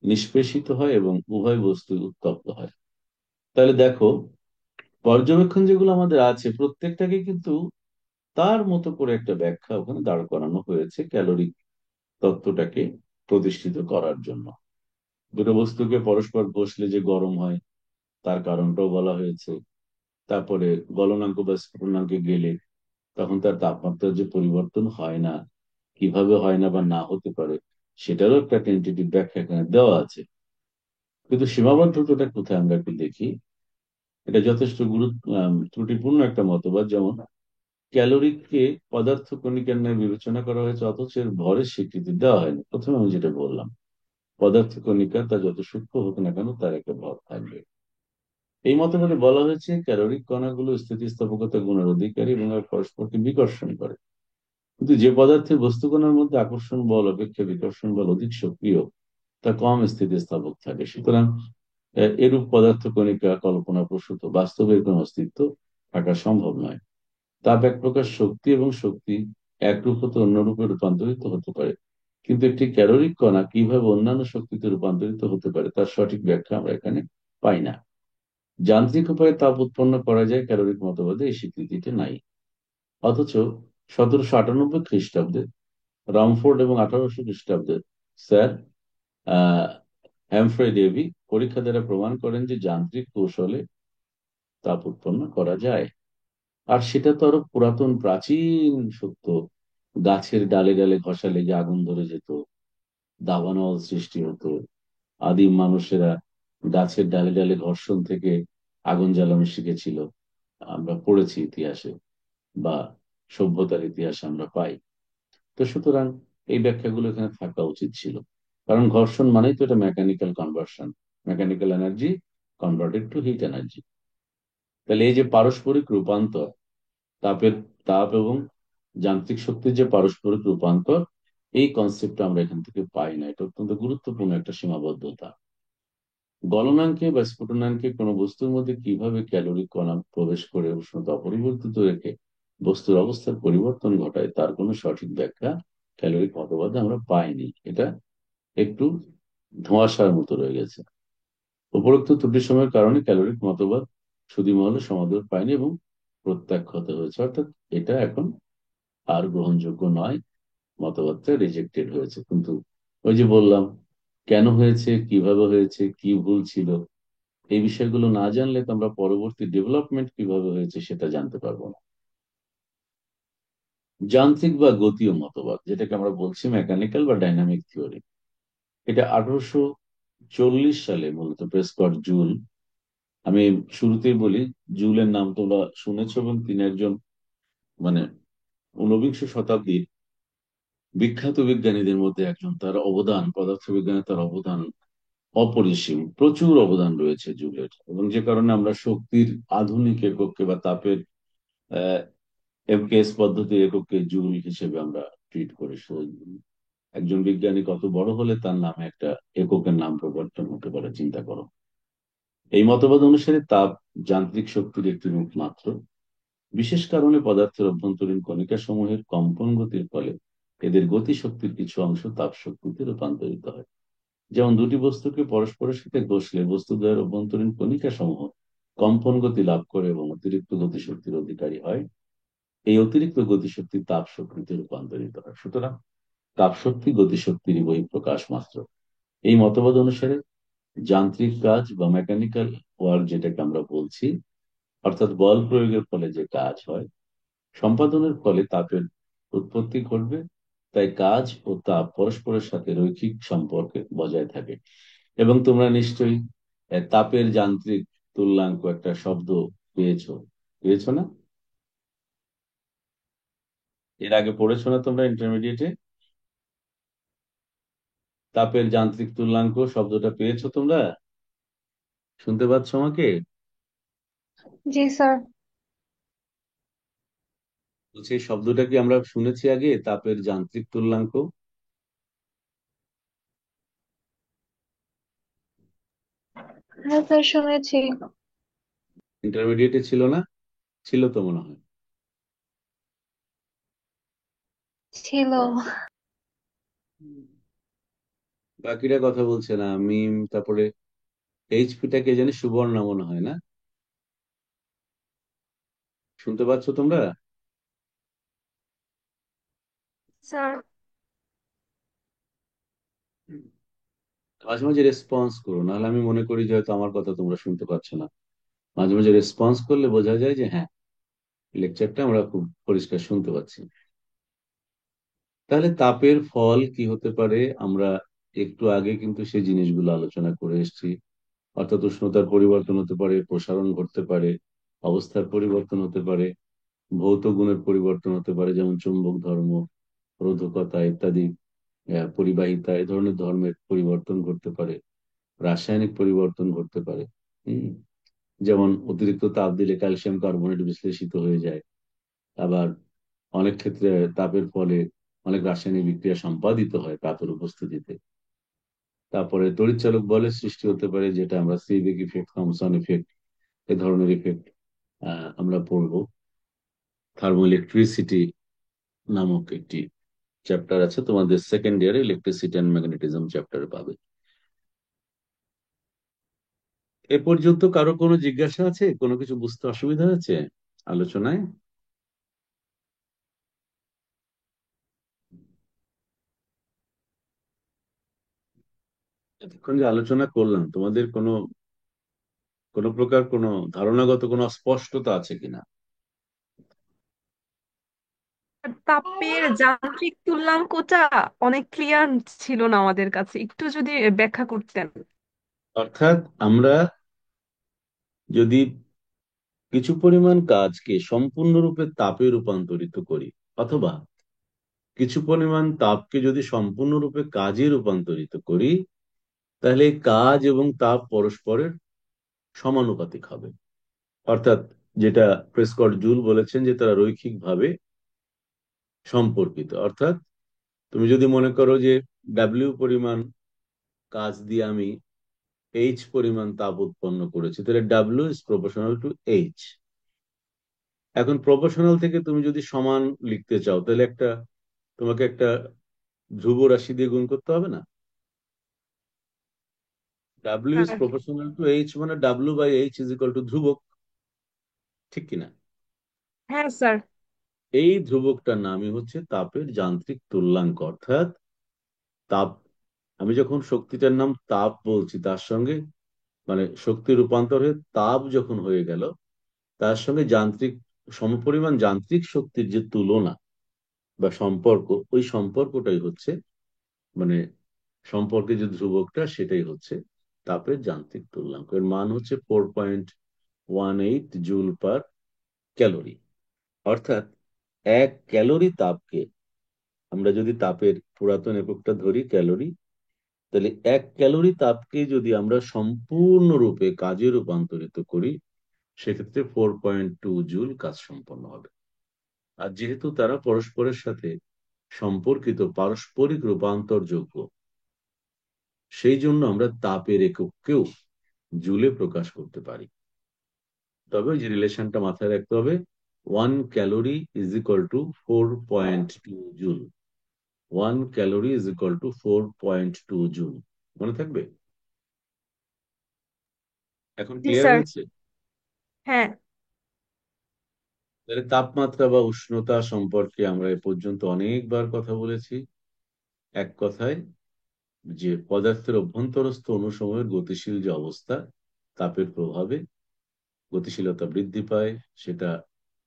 নিষ্পেষিত হয় এবং উভয় বস্তু উত্তপ্ত হয়। তাহলে দেখো, পর্যবেক্ষণ যেগুলো আমাদের আছে প্রত্যেকটাকে কিন্তু তার মতো করে একটা ব্যাখ্যা ওখানে দাঁড় করানো হয়েছে ক্যালোরিক তত্ত্বটাকে প্রতিষ্ঠিত করার জন্য। দুটো বস্তুকে পরস্পর ঘষলে যে গরম হয় তার কারণটাও বলা হয়েছে। তারপরে গলনাঙ্ক বা স্ফুটনাঙ্কে গেলে তখন তার তাপমাত্রার যে পরিবর্তন হয় না, কিভাবে হয় না বা না হতে পারে, সেটারও একটা টেন্টেটিভ ব্যাখ্যা এখানে দেওয়া আছে। কিন্তু সীমাবদ্ধতাটা কোথায় আমরা একটু দেখি। এটা যথেষ্ট ত্রুটিপূর্ণ একটা মতবাদ। যেমন ক্যালোরিকে পদার্থ কণিকার ন্যায় বিবেচনা করা হয়েছে, অথচ এর ভরের স্বীকৃতি দেওয়া হয়নি। প্রথমে আমি যেটা বললাম, পদার্থ কণিকা তা যত সূক্ষ্ম হোক না কেন তার একটা ভর থাকবে। এই মতবাদে বলা হয়েছে ক্যালোরিক কণাগুলো স্থিতিস্থাপকতা গুণের অধিকারী এবং এরা পরস্পরকে বিকর্ষণ করে। কিন্তু যে পদার্থের বস্তু কণার মধ্যে আকর্ষণ বল অপেক্ষা বিকর্ষণ বল অধিক সক্রিয়, তা কম স্থিতিস্থাপক থাকে। সুতরাং এরূপ পদার্থ কণিকা কল্পনা প্রসূত, বাস্তবে এর কোনো অস্তিত্ব থাকা সম্ভব নয়। তাপ এক প্রকার শক্তি এবং শক্তি এক রূপ হতে অন্য রূপে রূপান্তরিত হতে পারে, কিন্তু একটি ক্যালোরিক কণা কিভাবে অন্যান্য শক্তিতে রূপান্তরিত হতে পারে তার সঠিক ব্যাখ্যা আমরা এখানে পাই না। যান্ত্রিক উপায়ে তাপ উৎপন্ন করা যায় ক্যালোরিক মতবাদে এই স্বীকৃতিটি নাই। অথচ 1798 খ্রিস্টাব্দে রামফোর্ড এবং 1800 খ্রিস্টাব্দে স্যার আহ হ্যামফ্রে ডেভি পরীক্ষা দ্বারা প্রমাণ করেন যে যান্ত্রিক কৌশলে তাপ উৎপন্ন করা যায়। আর সেটা তো আরো পুরাতন প্রাচীন সত্য। গাছের ডালে ডালে ঘষা লেগে আগুন ধরে যেত, দাবানল সৃষ্টি হতো। আদিম মানুষেরা গাছের ডালে ডালে ঘর্ষণ থেকে আগুন জ্বালানো শিখেছিল, আমরা পড়েছি ইতিহাসে, বা সভ্যতার ইতিহাসে আমরা পাই। তো সুতরাং এই ব্যাখ্যাগুলো এখানে থাকা উচিত ছিল। কারণ ঘর্ষণ মানেই তো এটা mechanical conversion, mechanical energy converted to hit energy. তাহলে এই যে পারস্পরিক রূপান্তর, তাপের তাপ এবং যান্ত্রিক শক্তির যে পারস্পরিক রূপান্তর, এই কনসেপ্টটা আমরা এখান থেকে পাই না। এটা অত্যন্ত গুরুত্বপূর্ণ একটা সীমাবদ্ধতা। গলনাঙ্কে বা স্ফুটনাঙ্কে কোনো বস্তুর মধ্যে কিভাবে ক্যালোরি কণা প্রবেশ করে উষ্ণতা অপরিবর্তিত রেখে বস্তুর অবস্থার পরিবর্তন ঘটায় তার কোনো সঠিক ব্যাখ্যা ক্যালোরিক মতবাদে আমরা পাইনি। এটা একটু ধোঁয়াশার মতো রয়ে গেছে। উপরোক্ত ত্রুটি সময়ের কারণে ক্যালোরিক মতবাদ সুধীমহলে সমাদর পায়নি এবং প্রত্যাখ্যাত হয়েছে, অর্থাৎ এটা এখন আর গ্রহণযোগ্য নয়, মতবাদটা রিজেক্টেড হয়েছে। কিন্তু ওই যে বললাম, কেন হয়েছে, কিভাবে হয়েছে, কি ভুল ছিল, এই বিষয়গুলো না জানলে তো আমরা পরবর্তী ডেভেলপমেন্ট কিভাবে হয়েছে সেটা জানতে পারবো না। যান্ত্রিক বা গতীয় মতবাদ, যেটাকে আমরা বলছি মেকানিক্যাল বা ডাইনামিক থিওরি, এটা 1840 সালে মূলত প্রেসকট জুল, আমি শুরুতেই বলি, জুলের নাম তোমরা শুনেছ এবং তিনি একজন মানে ঊনবিংশ শতাব্দীর বিখ্যাত বিজ্ঞানীদের মধ্যে একজন। তার অবদান পদার্থবিজ্ঞানে, তার অবদান অপরিসীম, প্রচুর অবদান রয়েছে জুলের। এবং যে কারণে আমরা শক্তির আধুনিক এককে বা তাপের এমকেএস পদ্ধতি এককে জুল হিসেবে আমরা ট্রিট করি। একজন বিজ্ঞানী কত বড় হলে তার নামে একটা এককের নাম পরিবর্তন হতে পারে, চিন্তা করো। এই মতবাদ অনুসারে তাপ যান্ত্রিক শক্তির একটি রূপ মাত্র। বিশেষ কারণে পদার্থের অভ্যন্তরীণ কণিকা সমূহের কম্পন গতির ফলে এদের গতি শক্তির কিছু অংশ তাপ শক্তিতে রূপান্তরিত হয়। যেমন দুটি বস্তুকে পরস্পরের সাথে ঘষলে বস্তুদ্বয়ের অভ্যন্তরীণ কণিকা সমূহ কম্পন গতি লাভ করে এবং অতিরিক্ত গতিশক্তির অধিকারী হয়। এই অতিরিক্ত গতিশক্তি তাপ শক্তিতে রূপান্তরিত হয়। সুতরাং তাপ শক্তি গতিশক্তির বহিঃপ্রকাশ মাত্র। এই মতবাদ অনুসারে যান্ত্রিক কাজ বা মেকানিক্যাল ওয়ার্ক, যেটাকে আমরা বলছি, অর্থাৎ বল প্রয়োগের ফলে যে কাজ হয়, সম্পাদনের ফলে তাপের উৎপত্তি ঘটবে। তাই কাজ ও তাপ পরস্পরের সাথে রৈখিক সম্পর্কে বজায় থাকে। এবং তোমরা নিশ্চয়ই তাপের যান্ত্রিক তুল্যাঙ্ক একটা শব্দ পেয়েছো, পেয়েছো না? এর আগে পড়েছো না তোমরা ইন্টারমিডিয়েটে? তাপের যান্ত্রিক তুল্যাঙ্ক শব্দটা পেয়েছো তোমরা? শুনতে পাচ্ছ আমাকে? জি স্যার। বলছি এই শব্দটা কি আমরা শুনেছি আগে, তাপের যান্ত্রিক তুল্যাঙ্ক? হ্যাঁ স্যার, শুনেছি। ইন্টারমিডিয়েটে ছিল না? ছিল তো মনে হয়। ছিল। বাকিরা কথা বলছে না, মিম, তারপরে এইচপিটা কে জানি সুবর্ণা মনে হয় না? শুনতে পাচ্ছ তোমরা? স্যার। মাঝে মাঝে রেসপন্স করো, নাহলে আমি মনে করি যে হয়তো আমার কথা তোমরা শুনতে পাচ্ছ না। মাঝে মাঝে রেসপন্স করলে বোঝা যায় যে হ্যাঁ, লেকচারটা আমরা খুব পরিষ্কার শুনতে পাচ্ছি। তাহলে তাপের ফল কি হতে পারে, আমরা একটু আগে কিন্তু সেই জিনিসগুলো আলোচনা করে এসেছি। অর্থাৎ উষ্ণতার পরিবর্তন হতে পারে, প্রসারণ ঘটতে পারে, অবস্থার পরিবর্তন হতে পারে, ভৌত গুণের পরিবর্তন হতে পারে, যেমন চুম্বক ধর্ম, রোধকতা ইত্যাদি, পরিবাহিতা, এই ধরনের ধর্মের পরিবর্তন ঘটতে পারে, রাসায়নিক পরিবর্তন ঘটতে পারে। হম যেমন অতিরিক্ত তাপ দিলে ক্যালসিয়াম কার্বনেট বিশ্লেষিত হয়ে যায়। আবার অনেক ক্ষেত্রে তাপের ফলে অনেক রাসায়নিক বিক্রিয়া সম্পাদিত হয় তাপের উপস্থিতিতে। তারপরে তড়িৎচালক বলের সৃষ্টি হতে পারে, যেটা আমরা সিভিক ইফেক্ট, থমসন ইফেক্ট, এ ধরনের ইফেক্ট আমরা পড়বো। থার্মো ইলেকট্রিসিটি নামক একটি চ্যাপ্টার আছে তোমাদের সেকেন্ড ইয়ারে, ইলেকট্রিসিটি অ্যান্ড ম্যাগনেটিজম চ্যাপ্টারে পাবে। এ পর্যন্ত কারো কোনো জিজ্ঞাসা আছে? কোনো কিছু বুঝতে অসুবিধা আছে আলোচনায়? এতক্ষণ যে আলোচনা করলাম, তোমাদের কোনো কোনো প্রকার কোনো ধারণাগত কোনো অস্পষ্টতা আছে কিনা? তাপের যান্ত্রিক তুল্যাঙ্কটা অনেক ক্লিয়ার ছিল না আমাদের কাছে, একটু যদি ব্যাখ্যা করতেন। অর্থাৎ আমরা যদি কিছু পরিমাণ কাজকে সম্পূর্ণরূপে তাপে রূপান্তরিত করি, অথবা কিছু পরিমাণ তাপকে যদি সম্পূর্ণরূপে কাজে রূপান্তরিত করি, তাহলে এই কাজ এবং তাপ পরস্পরের সমানুপাতিক হবে। অর্থাৎ যেটা প্রেসকট জুল বলেছেন যে তারা রৈখিকভাবে সম্পর্কিত। অর্থাৎ তুমি যদি মনে করো যে ডাব্লিউ পরিমাণ কাজ দিয়ে আমি এইচ পরিমাণ তাপ উৎপন্ন করেছি, তাহলে W is proportional to H. এখন প্রপোর্শনাল থেকে তুমি যদি সমান লিখতে চাও, তাহলে তোমাকে একটা ধ্রুব রাশি দিয়ে গুণ করতে হবে না? ডাব্লিউ ইজ হ্যাঁ। প্রপোর্শনাল টু এইচ মানে W by H is equal to ধ্রুবক, ঠিক কিনা? হ্যাঁ স্যার। এই ধ্রুবকটার নামই হচ্ছে তাপের যান্ত্রিক তুল্যাঙ্ক। অর্থাৎ তাপ, আমি যখন শক্তিটার নাম তাপ বলছি, তার সঙ্গে মানে শক্তি রূপান্তর হয়ে তাপ যখন হয়ে গেল, তার সঙ্গে যান্ত্রিক সমপরিমাণ যান্ত্রিক শক্তির যে তুলনা বা সম্পর্ক, ওই সম্পর্কটাই হচ্ছে মানে সম্পর্কে যে ধ্রুবকটা, সেটাই হচ্ছে তাপের যান্ত্রিক তুল্যাঙ্ক। এর মান হচ্ছে 4.18 জুল পার ক্যালোরি। অর্থাৎ 1 ক্যালোরি তাপকে, আমরা যদি তাপের পুরাতন এককটা ধরি ক্যালোরি, তাহলে 1 ক্যালোরি তাপকে যদি আমরা সম্পূর্ণরূপে কাজে রূপান্তরিত করি, সেক্ষেত্রে 4.2 জুল কাজ সম্পন্ন হবে। আর যেহেতু তারা পরস্পরের সাথে সম্পর্কিত, পারস্পরিক রূপান্তরযোগ্য, সেই জন্য আমরা তাপের একককেও জুলে প্রকাশ করতে পারি। তবে ওই যে রিলেশনটা মাথায় রাখতে হবে, 1 calorie is equal to 4.2 joule. 1 calorie is equal to 4.2 joule. মনে থাকবে? এখন জি ক্লিয়ার স্যার। হয়েছে? হ্যাঁ। তাহলে তাপমাত্রা বা উষ্ণতা সম্পর্কে আমরা এ পর্যন্ত অনেকবার কথা বলেছি। এক কথায়, যে পদার্থের অভ্যন্তরস্থ অণুসমূহের গতিশীল যে অবস্থা, তাপের প্রভাবে গতিশীলতা বৃদ্ধি পায়। সেটা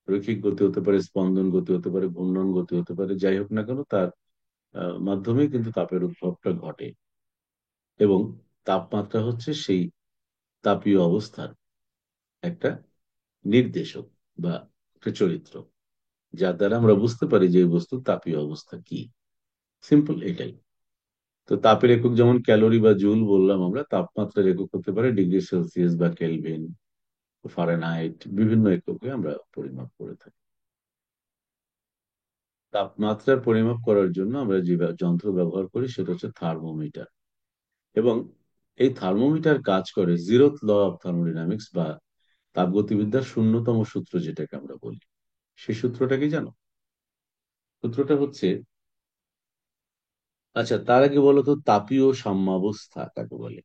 রৈখিক গতি হতে পারে, স্পন্দন গতি হতে পারে, ঘূর্ণন গতি হতে পারে, যাই হোক না কেন, তার মাধ্যমে কিন্তু তাপের উদ্ভবটা ঘটে। এবং তাপমাত্রা হচ্ছে সেই তাপীয় অবস্থার একটা নির্দেশক বা একটা চরিত্র, যার দ্বারা আমরা বুঝতে পারি যে এই বস্তুর তাপীয় অবস্থা কি। সিম্পল এটাই। তো তাপের একক যেমন ক্যালোরি বা জুল বললাম, আমরা তাপমাত্রার একক হতে পারে ডিগ্রি সেলসিয়াস বা কেলভিন, ফারেনহাইট, বিভিন্ন এককে আমরা পরিমাপ করে থাকি। তাপমাত্রার পরিমাপ করার জন্য আমরা যে যন্ত্র ব্যবহার করি সেটা হচ্ছে থার্মোমিটার। এবং এই থার্মোমিটার কাজ করে জিরোথ ল অফ থার্মোডাইনামিক্স বা তাপগতিবিদ্যার শূন্যতম সূত্র, যেটাকে আমরা বলি। সেই সূত্রটা কি জানো? সূত্রটা হচ্ছে, আচ্ছা তার আগে বলো তো, তাপীয় সাম্যাবস্থা কাকে বলে?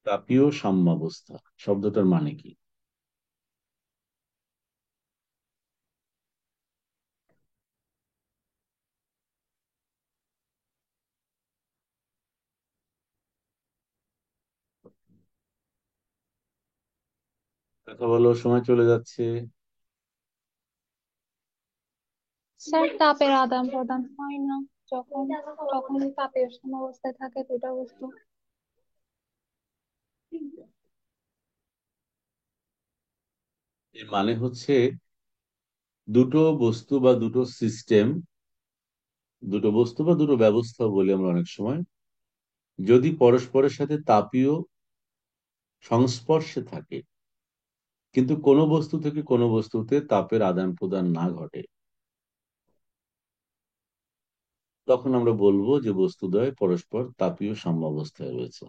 তাপীয় সাম্যাবস্থা শব্দটার মানে কি? কথা বলো, সময় চলে যাচ্ছে। স্যার, তাপের আদান প্রদান হয় না যখন তখন তাপের সাম্যাবস্থায় থাকে দুটা বস্তু। এর মানে হচ্ছে, দুটো বস্তু বা দুটো সিস্টেম, দুটো বস্তু বা দুটো ব্যবস্থা বলি আমরা অনেক সময়, যদি পরস্পরের সাথে তাপীয় সংস্পর্শে থাকে, কিন্তু কোনো বস্তু থেকে কোনো বস্তুতে তাপের আদান প্রদান না ঘটে, তখন আমরা বলবো যে বস্তুদ্বয় পরস্পর তাপীয় সাম্যাবস্থায় রয়েছে।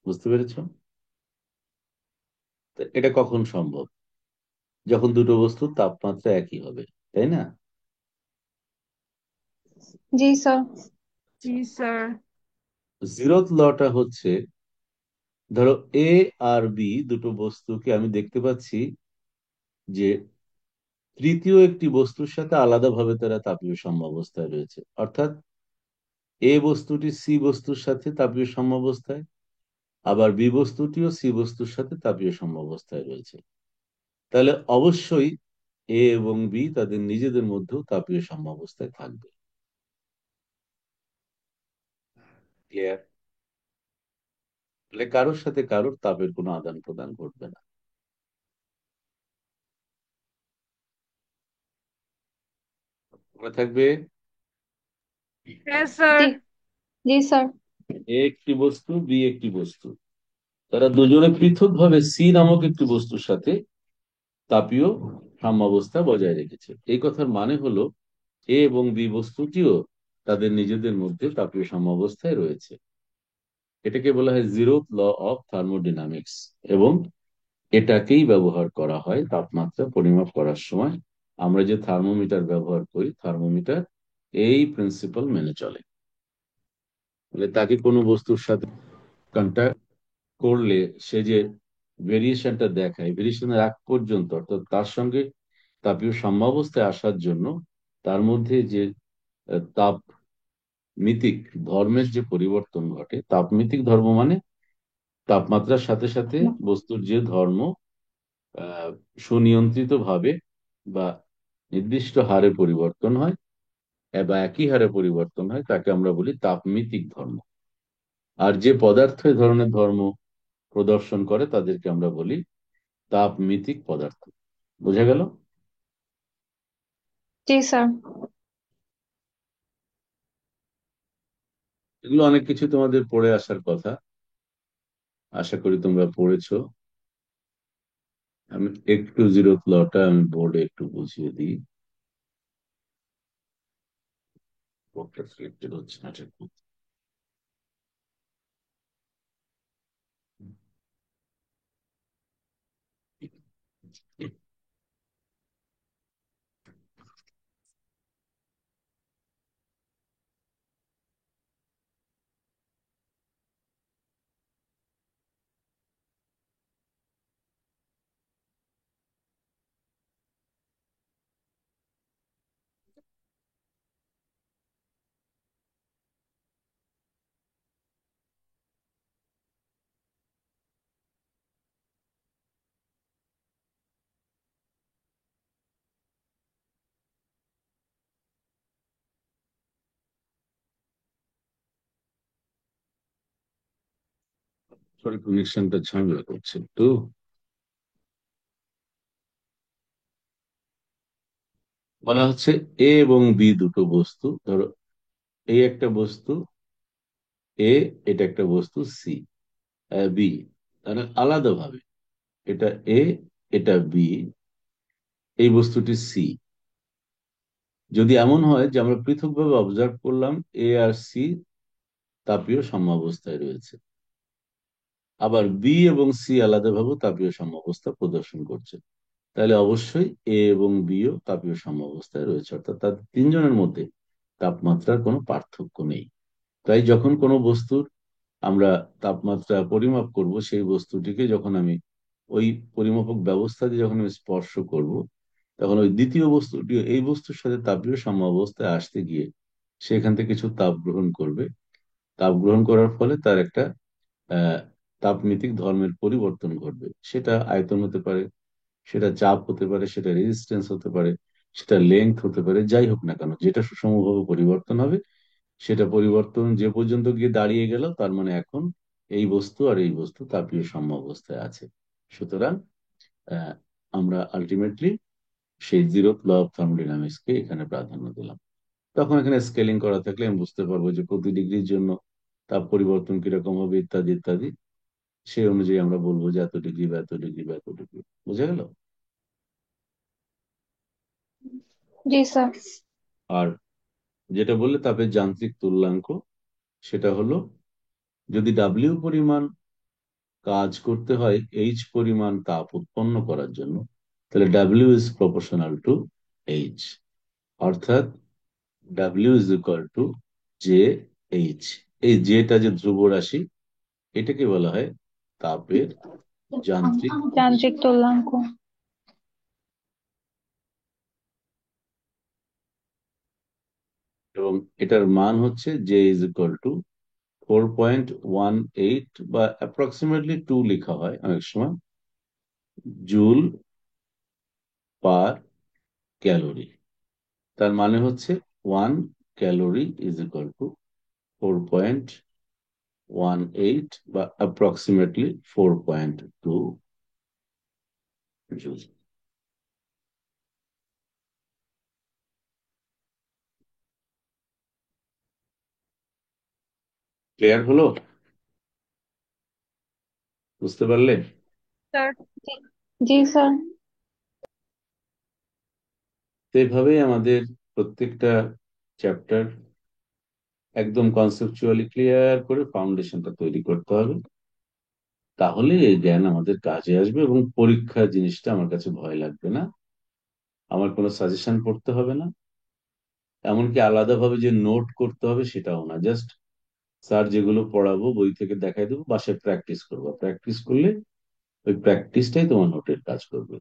বুঝতে পেরেছো? তো এটা কখন সম্ভব? যখন দুটো বস্তুর তাপমাত্রা একই হবে, তাই না? জি স্যার। জি স্যার। জিরোথ লটা হচ্ছে, ধরো এ আর বি দুটো বস্তুকে আমি দেখতে পাচ্ছি যে তৃতীয় একটি বস্তুর সাথে আলাদাভাবে তারা তাপীয় সাম্যাবস্থায় রয়েছে। অর্থাৎ এ বস্তুটি সি বস্তুর সাথে তাপীয় সাম্যাবস্থায়, আবার বি বস্তুটিও সি বস্তুর সাথে তাপীয় সাম্যাবস্থায় রয়েছে। তাহলে অবশ্যই এ এবং বি তাদের নিজেদের মধ্যেও তাপীয় সাম্যাবস্থায় থাকবে। ক্লিয়ার? তাহলে কারোর সাথে কারোর তাপের কোনো আদান প্রদান ঘটবে না। মনে থাকবে? হ্যাঁ স্যার। জি। জি স্যার। এ একটি বস্তু, বি একটি বস্তু, তারা দুজনে পৃথকভাবে সি নামক একটি বস্তুর সাথে তাপীয় সাম্যাবস্থা বজায় রেখেছে। এই কথার মানে হলো, এ এবং বি বস্তুটিও তাদের নিজেদের মধ্যে তাপীয় সাম্যাবস্থায় রয়েছে। এটাকে বলা হয় জিরোথ ল অফ থার্মোডাইনামিক্স। এবং এটাকেই ব্যবহার করা হয় তাপমাত্রা পরিমাপ করার সময়। আমরা যে থার্মোমিটার ব্যবহার করি, থার্মোমিটার এই প্রিন্সিপাল মেনে চলে। মানে তাকে কোনো বস্তুর সাথে কন্ট্যাক্ট করলে সে যে ভেরিয়েশনটা দেখায়, ভেরিয়েশনের আগ পর্যন্ত, অর্থাৎ তার সঙ্গে তাপীয় সাম্যাবস্থায় আসার জন্য তার মধ্যে যে তাপমিতিক ধর্মের যে পরিবর্তন ঘটে, তাপমিতিক ধর্ম মানে তাপমাত্রার সাথে সাথে বস্তুর যে ধর্ম সুনিয়ন্ত্রিত ভাবে বা নির্দিষ্ট হারে পরিবর্তন হয়, বা একই হারে পরিবর্তন হয়, তাকে আমরা বলি তাপমিতিক ধর্ম। আর যে পদার্থ এ ধরনের ধর্ম প্রদর্শন করে তাদেরকে আমরা বলি তাপমিতিক পদার্থ। বোঝা গেল? জি স্যার। এগুলো অনেক কিছু তোমাদের পড়ে আসার কথা। আশা করি তোমরা পড়েছো। আমি একটু জিরো লটা আমি বোর্ডে একটু বুঝিয়ে দিই। বোর্ডটা সিলেক্টেড হচ্ছে না ঠিক মতো। সরি, কানেকশনটা ঝামেলা করছে একটু। বলা হচ্ছে এ এবং বি দুটো বস্তু, ধরো এই একটা বস্তু এ, এটা একটা বস্তু সি, বি, তাহলে আলাদাভাবে এটা এ, এটা বি, এই বস্তুটি সি। যদি এমন হয় যে আমরা পৃথকভাবে অবজার্ভ করলাম এ আর সি তাপীয় সাম্যাবস্থায় রয়েছে, আবার বি এবং সি আলাদাভাবে তাপীয় সাম্যাবস্থা প্রদর্শন করছে, তাহলে অবশ্যই এ এবং বিও তাপীয় সাম্যাবস্থায় রয়েছে, অর্থাৎ তাদের তিনজনের মধ্যে তাপমাত্রার কোনো পার্থক্য নেই। তাই যখন কোনো বস্তুর আমরা তাপমাত্রা পরিমাপ করব, সেই বস্তুটিকে যখন আমি ওই পরিমাপক ব্যবস্থা দিয়ে যখন আমি স্পর্শ করব, তখন ওই দ্বিতীয় বস্তুটি এই বস্তুর সাথে তাপীয় সাম্যাবস্থায় আসতে গিয়ে সেখান থেকে কিছু তাপ গ্রহণ করবে। তাপ গ্রহণ করার ফলে তার একটা আহ তাপমিতিক ধর্মের পরিবর্তন ঘটবে। সেটা আয়তন হতে পারে, সেটা চাপ হতে পারে, সেটা রেজিস্ট্যান্স হতে পারে, সেটা লেংথ হতে পারে, যাই হোক না কেন, যেটা সুষমভাবে পরিবর্তন হবে সেটা পরিবর্তন যে পর্যন্ত গিয়ে দাঁড়িয়ে গেল, তার মানে এখন এই বস্তু আর এই বস্তু তাপীয় সাম্যাবস্থায় আছে। সুতরাং আহ, আমরা আলটিমেটলি সেই জিরো ল অফ থার্মোডাইনামিক্স কে এখানে প্রাধান্য দিলাম। তখন এখানে স্কেলিং করা থাকলে আমি বুঝতে পারবো যে প্রতি ডিগ্রির জন্য তাপ পরিবর্তন কিরকম হবে ইত্যাদি ইত্যাদি। সেই অনুযায়ী আমরা বলবো যে এত ডিগ্রি বা এত ডিগ্রি বা এত ডিগ্রি। বুঝা গেল? জি স্যার। আর যেটা বললে তাপের যান্ত্রিক তুল্যাঙ্ক, সেটা হলো যদি ডাব্লিউ পরিমাণ কাজ করতে হয় এইচ পরিমাণ তাপ উৎপন্ন করার জন্য, তাহলে W is proportional to H, অর্থাৎ W is equal to J H. এই যেটা যে ধ্রুব রাশি, এটাকে বলা হয় তাপের যান্ত্রিক তুল্যাঙ্ক। যান্ত্রিক তুল্যাঙ্ক। এবং এটার মান হচ্ছে জে ইজ ইকুয়াল টু 4.18, বা অ্যাপ্রক্সিমেটলি 2 লেখা হয় অনেক সময়, জুল পার ক্যালোরি। তার মানে হচ্ছে 1 ক্যালোরি ইজ ইকুয়াল টু 4.18, বা অ্যাপ্রক্সিমেটলি 4.2 জুল। ক্লিয়ার হলো? বুঝতে পারলে? স্যার। জি, জি স্যার। তো এইভাবেই আমাদের প্রত্যেকটা চ্যাপ্টার একদম কনসেপচুয়ালি ক্লিয়ার করে ফাউন্ডেশনটা তৈরি করতে হবে। তাহলে এই জ্ঞান আমাদের কাজে আসবে এবং পরীক্ষা জিনিসটা আমার কাছে ভয় লাগবে না। আমার কোনো সাজেশন পড়তে হবে না, এমনকি আলাদাভাবে যে নোট করতে হবে সেটাও না। জাস্ট স্যার যেগুলো পড়াবো বই থেকে দেখাই দেবো, বাসায় প্র্যাকটিস করবো। প্র্যাকটিস করলে ওই প্র্যাকটিসটাই তোমার নোটের কাজ করবে।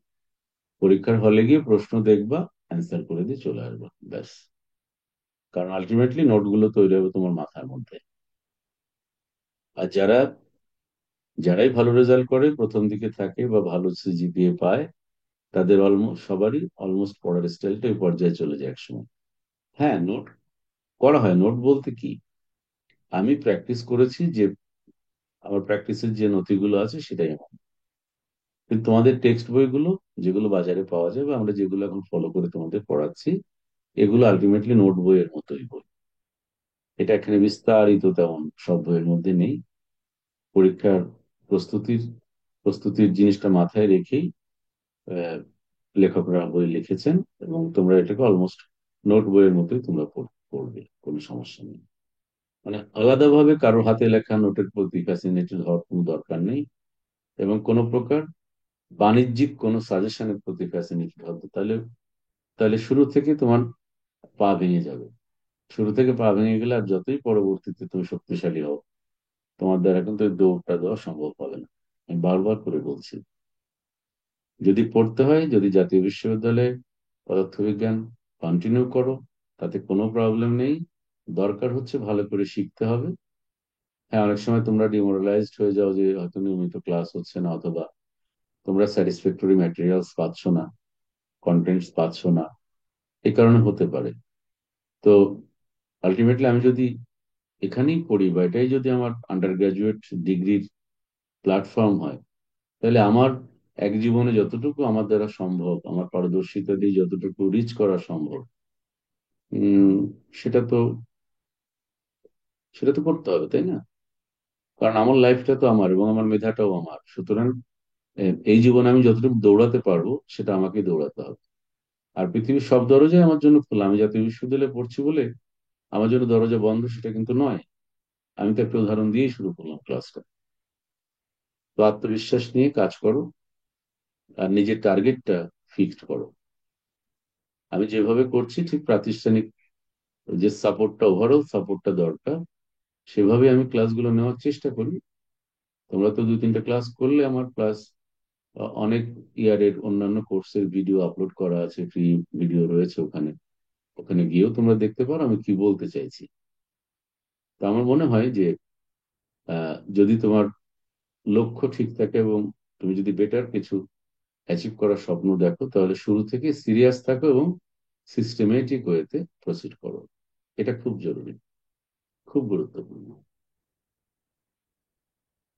পরীক্ষার হলে গিয়ে প্রশ্ন দেখবা, অ্যান্সার করে দিয়ে চলে আসবা, ব্যাস। কারণ আলটিমেটলি নোটগুলো তৈরি হবে তোমার মাথার মধ্যে। আর যারাই ভালো রেজাল্ট করে, প্রথম দিকে থাকে বা ভালো সিজিপিএ পায়, তাদের অলমোস্ট সবারই অলমোস্ট পড়ার স্টাইলটা এই পর্যায়ে চলে যায় একসময়। হ্যাঁ, নোট করা হয়। নোট বলতে কি, আমি প্র্যাকটিস করেছি, যে আমার প্র্যাকটিসের যে নথিগুলো আছে সেটাই আমার। কিন্তু তোমাদের টেক্সট বইগুলো যেগুলো বাজারে পাওয়া যায়, বা আমরা যেগুলো এখন ফলো করে তোমাদের পড়াচ্ছি, এগুলো আলটিমেটলি নোট বইয়ের মতোই বই। এটা এখানে বিস্তারিত তেমন সব বইয়ের মধ্যে নেই। পরীক্ষার প্রস্তুতির প্রস্তুতির জিনিসটা মাথায় রেখেই আহ, লেখকরা বই লিখেছেন, এবং তোমরা এটাকে অলমোস্ট নোট বইয়ের মতোই তোমরা পড়বে, কোনো সমস্যা নেই। মানে আলাদাভাবে কারো হাতে লেখা নোটের প্রতি ফ্যাসিনেটেড হওয়ার কোনো দরকার নেই, এবং কোনো প্রকার বাণিজ্যিক কোনো সাজেশনের প্রতি ফ্যাসিনেটেড হতে, তাহলে তাহলে শুরু থেকে তোমার পা ভেঙে যাবে। শুরু থেকে পা ভেঙে গেলে আর যতই পরবর্তীতে তুমি শক্তিশালী হও, তোমার দ্বারা কিন্তু ওই দৌড়টা দেওয়া সম্ভব হবে না। আমি বারবার করে বলছি, যদি পড়তে হয়, যদি জাতীয় বিশ্ববিদ্যালয়ে পদার্থবিজ্ঞান কন্টিনিউ করো, তাতে কোনো প্রবলেম নেই। দরকার হচ্ছে ভালো করে শিখতে হবে। হ্যাঁ, অনেক সময় তোমরা ডিমোরালাইজড হয়ে যাও যে হয়তো নিয়মিত ক্লাস হচ্ছে না, অথবা তোমরা স্যাটিসফ্যাক্টরি ম্যাটেরিয়ালস পাচ্ছ না, কন্টেন্টস পাচ্ছ না, এই কারণে হতে পারে। তো আলটিমেটলি আমি যদি এখানেই পড়ি, বা এটাই যদি আমার আন্ডার গ্রাজুয়েট ডিগ্রির প্ল্যাটফর্ম হয়, তাহলে আমার এক জীবনে যতটুকু আমার দ্বারা সম্ভব, আমার পারদর্শিতা দিয়ে যতটুকু রিচ করা সম্ভব, উম, সেটা তো সেটা তো করতে হবে, তাই না? কারণ আমার লাইফটা তো আমার, এবং আমার মেধাটাও আমার, সুতরাং এই জীবনে আমি যতটুকু দৌড়াতে পারবো সেটা আমাকেই দৌড়াতে হবে। আর পৃথিবীর সব দরজাই আমার জন্য খোলা। আমি জাতীয় বিশ্ববিদ্যালয়ে পড়ছি বলে আমার জন্য দরজা বন্ধ, সেটা কিন্তু নয়। আমি তো একটা উদাহরণ দিয়েই শুরু করলাম ক্লাসটা। তো আত্মবিশ্বাস নিয়ে কাজ করো, আর নিজের টার্গেটটা ফিক্সড করো। আমি যেভাবে করছি ঠিক প্রাতিষ্ঠানিক যে সাপোর্টটা, ওভারঅল সাপোর্টটা দরকার, সেভাবে আমি ক্লাসগুলো নেওয়ার চেষ্টা করি। তোমরা তো 2-3টা ক্লাস করলে আমার, প্লাস অনেক ইয়ারের অন্যান্য কোর্সের ভিডিও আপলোড করা আছে, ফ্রি ভিডিও রয়েছে ওখানে। ওখানে গিয়েও তোমরা দেখতে পারো আমি কি বলতে চাইছি। তো আমার মনে হয় যে যদি তোমার লক্ষ্য ঠিক থাকে, এবং তুমি যদি বেটার কিছু অ্যাচিভ করার স্বপ্ন দেখো, তাহলে শুরু থেকে সিরিয়াস থাকো এবং সিস্টেমেটিক ওয়েতে প্রসিড করো। এটা খুব জরুরি, খুব গুরুত্বপূর্ণ।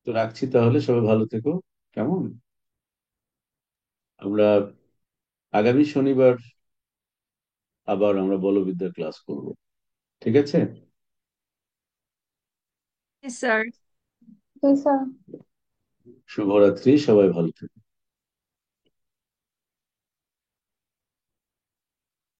তো রাখছি তাহলে, সবাই ভালো থেকো। কেমন? আমরা আগামী শনিবার আবার আমরা বলবিদ্যার ক্লাস করব, ঠিক আছে? স্যার। জি স্যার। শুভরাত্রি, সবাই ভালো থেকো।